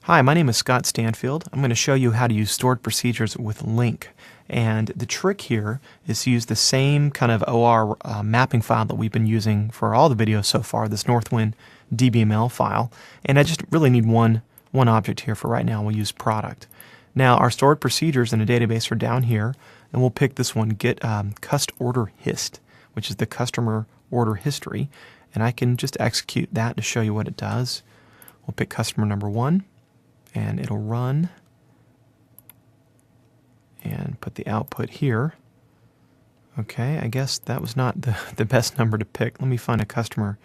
Hi, my name is Scott Stanfield. I'm going to show you how to use stored procedures with LINQ. And the trick here is to use the same kind of OR mapping file that we've been using for all the videos so far, this Northwind DBML file. And I just really need one object here for right now. We'll use product. Now, our stored procedures in a database are down here, and we'll pick this one, get cust order hist, which is the customer order history. And I can just execute that to show you what it does. We'll pick customer number 1. And it'll run and put the output here. Okay, I guess that was not the best number to pick. Let me find a customer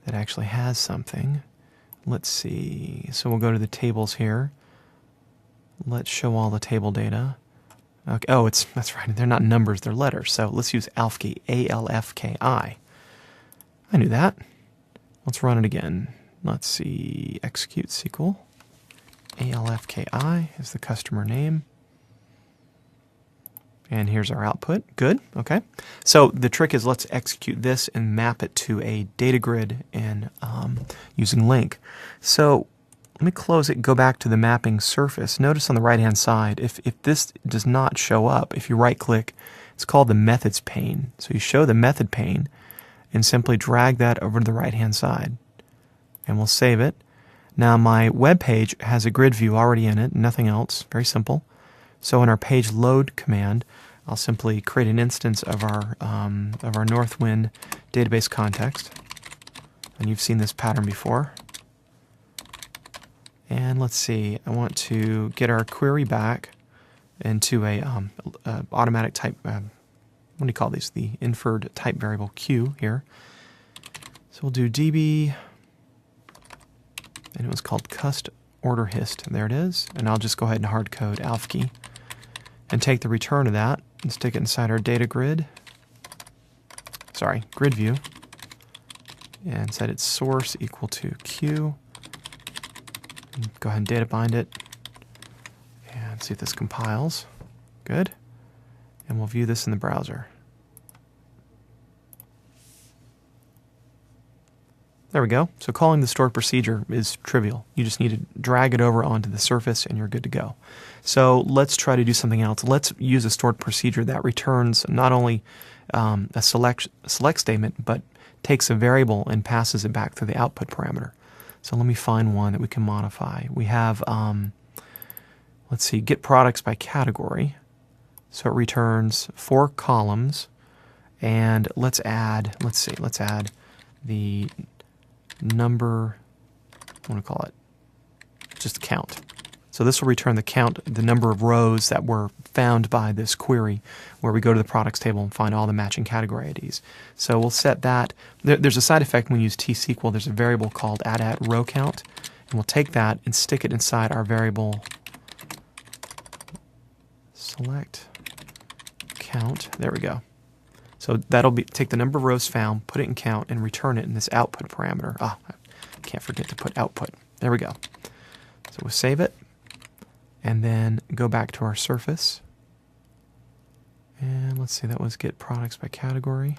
that actually has something. Let's see. So we'll go to the tables here. Let's show all the table data. Okay. Oh, that's right. They're not numbers, they're letters. So let's use ALFKI, A-L-F-K-I. I knew that. Let's run it again. Let's see. Execute SQL. ALFKI is the customer name. And here's our output. Good. Okay. So the trick is let's execute this and map it to a data grid and using LINQ. So let me close it, go back to the mapping surface. Notice on the right-hand side, if this does not show up, if you right-click, it's called the methods pane. So you show the method pane and simply drag that over to the right-hand side. And we'll save it. Now my web page has a grid view already in it, nothing else, very simple. So in our page load command, I'll simply create an instance of our Northwind database context. And you've seen this pattern before. And let's see, I want to get our query back into a automatic type, what do you call these? The inferred type variable Q here. So we'll do db. And it was called cust order hist. There it is. And I'll just go ahead and hard code ALFKI and take the return of that and stick it inside our data grid. Sorry, grid view. And set its source equal to Q. And go ahead and data bind it. And see if this compiles. Good. And we'll view this in the browser. There we go. So calling the stored procedure is trivial. You just need to drag it over onto the surface and you're good to go. So let's try to do something else. Let's use a stored procedure that returns not only a select statement, but takes a variable and passes it back through the output parameter. So let me find one that we can modify. We have, let's see, get products by category. So it returns 4 columns. And let's add the number, I want to call it just count. So this will return the count, the number of rows that were found by this query, where we go to the products table and find all the matching category IDs. So we'll set that. There's a side effect when we use tsql. There's a variable called add@rowCount, and we'll take that and stick it inside our variable select count. There we go. So that'll take the number of rows found, put it in count, and return it in this output parameter. I can't forget to put output. There we go. So we'll save it, and then go back to our surface. And let's see, that was get products by category.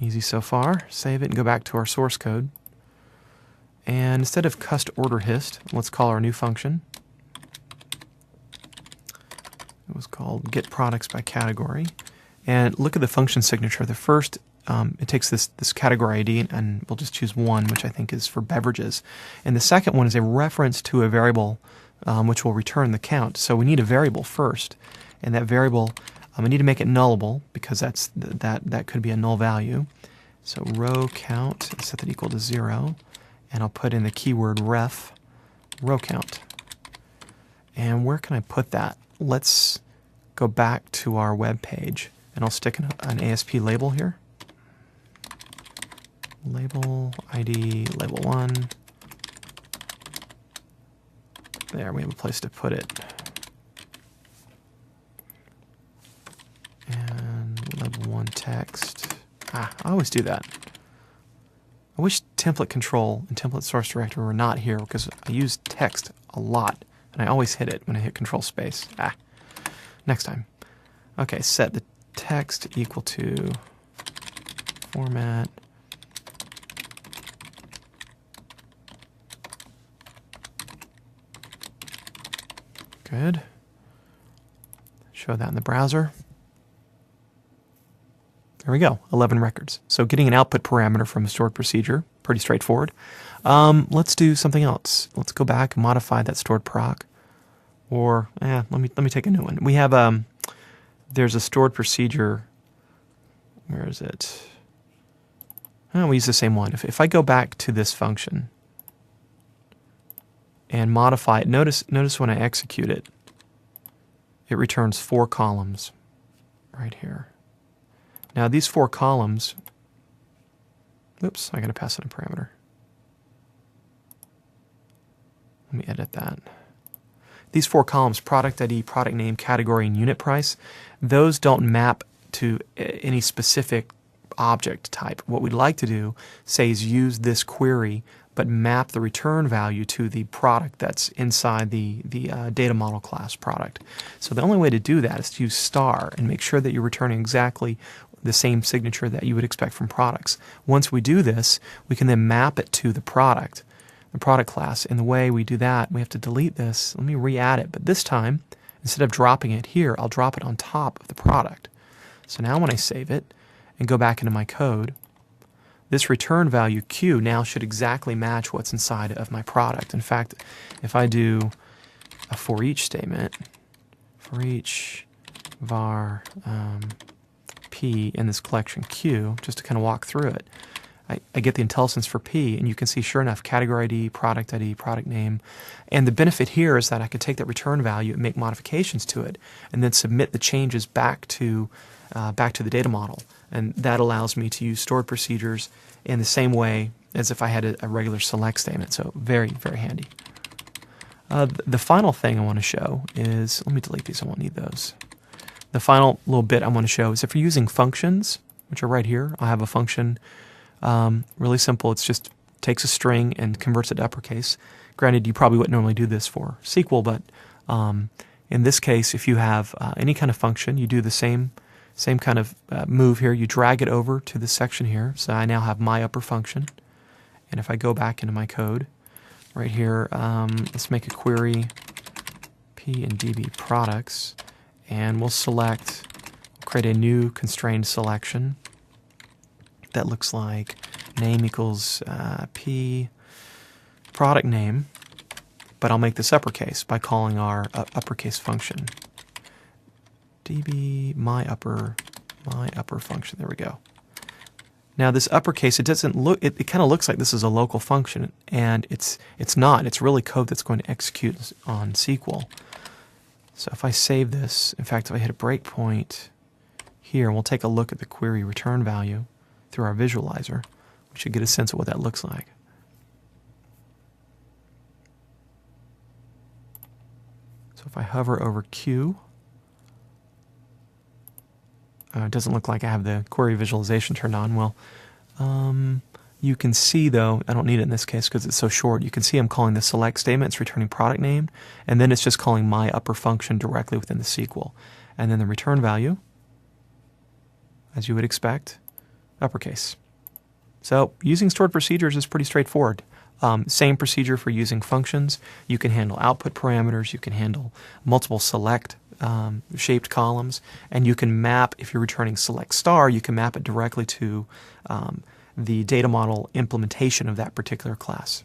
Easy so far. Save it and go back to our source code. And instead of cust order hist, let's call our new function. It was called get products by category. And look at the function signature. The first, it takes this category ID, and we'll just choose 1, which I think is for beverages. And the second one is a reference to a variable which will return the count. So we need a variable first, and that variable, we need to make it nullable because that could be a null value. So row count, set that equal to 0, and I'll put in the keyword ref row count. And where can I put that? Let's go back to our web page, and I'll stick an ASP label here. Label ID, label 1. There, we have a place to put it. And label 1 text. I always do that. I wish template control and template source directory were not here, because I use text a lot, and I always hit it when I hit control space. Next time. Okay, set the text equal to format good. Show that in the browser. There we go, 11 records. So getting an output parameter from a stored procedure, pretty straightforward. Let's do something else. Let's go back and modify that stored proc. Or, let me take a new one. We have, there's a stored procedure. Where is it? Oh, we use the same one. If I go back to this function and modify it, notice when I execute it, it returns 4 columns right here. Now these 4 columns, oops, I got to pass in a parameter. Let me edit that. These 4 columns, product ID, product name, category, and unit price, those don't map to any specific object type. What we'd like to do, say, is use this query, but map the return value to the product that's inside the data model class product. So the only way to do that is to use star and make sure that you're returning exactly the same signature that you would expect from products. Once we do this, we can then map it to the product class. And the way we do that, we have to delete this. Let me re-add it. But this time, instead of dropping it here, I'll drop it on top of the product. So now when I save it and go back into my code, this return value Q now should exactly match what's inside of my product. In fact, if I do a for each statement, for each var P in this collection Q, just to kind of walk through it, I get the IntelliSense for P, and you can see, sure enough, category ID, product name. And the benefit here is that I can take that return value and make modifications to it, and then submit the changes back to the data model. And that allows me to use stored procedures in the same way as if I had a regular select statement. So very, very handy. The final thing I want to show is, let me delete these, I won't need those. The final little bit I want to show is if you're using functions, which are right here, I have a function, really simple. It's just takes a string and converts it to uppercase. Granted, you probably wouldn't normally do this for SQL, but in this case, if you have any kind of function, you do the same kind of move here. You drag it over to this section here. So I now have my upper function. And if I go back into my code, right here, let's make a query P and DB products, and we'll create a new constrained selection that looks like name equals P product name, but I'll make this uppercase by calling our uppercase function. DB my upper function. There we go. Now this uppercase, it doesn't look. It kind of looks like this is a local function, and it's not. It's really code that's going to execute on SQL. So if I save this, in fact, if I hit a breakpoint here, we'll take a look at the query return value through our visualizer. We should get a sense of what that looks like. So if I hover over Q, it doesn't look like I have the query visualization turned on. Well, you can see, though, I don't need it in this case because it's so short. You can see I'm calling the select statement. It's returning product name, and then it's just calling my upper function directly within the SQL. And then the return value, as you would expect, uppercase. So using stored procedures is pretty straightforward. Same procedure for using functions. You can handle output parameters. You can handle multiple select shaped columns, and you can map, if you're returning select star, you can map it directly to the data model implementation of that particular class.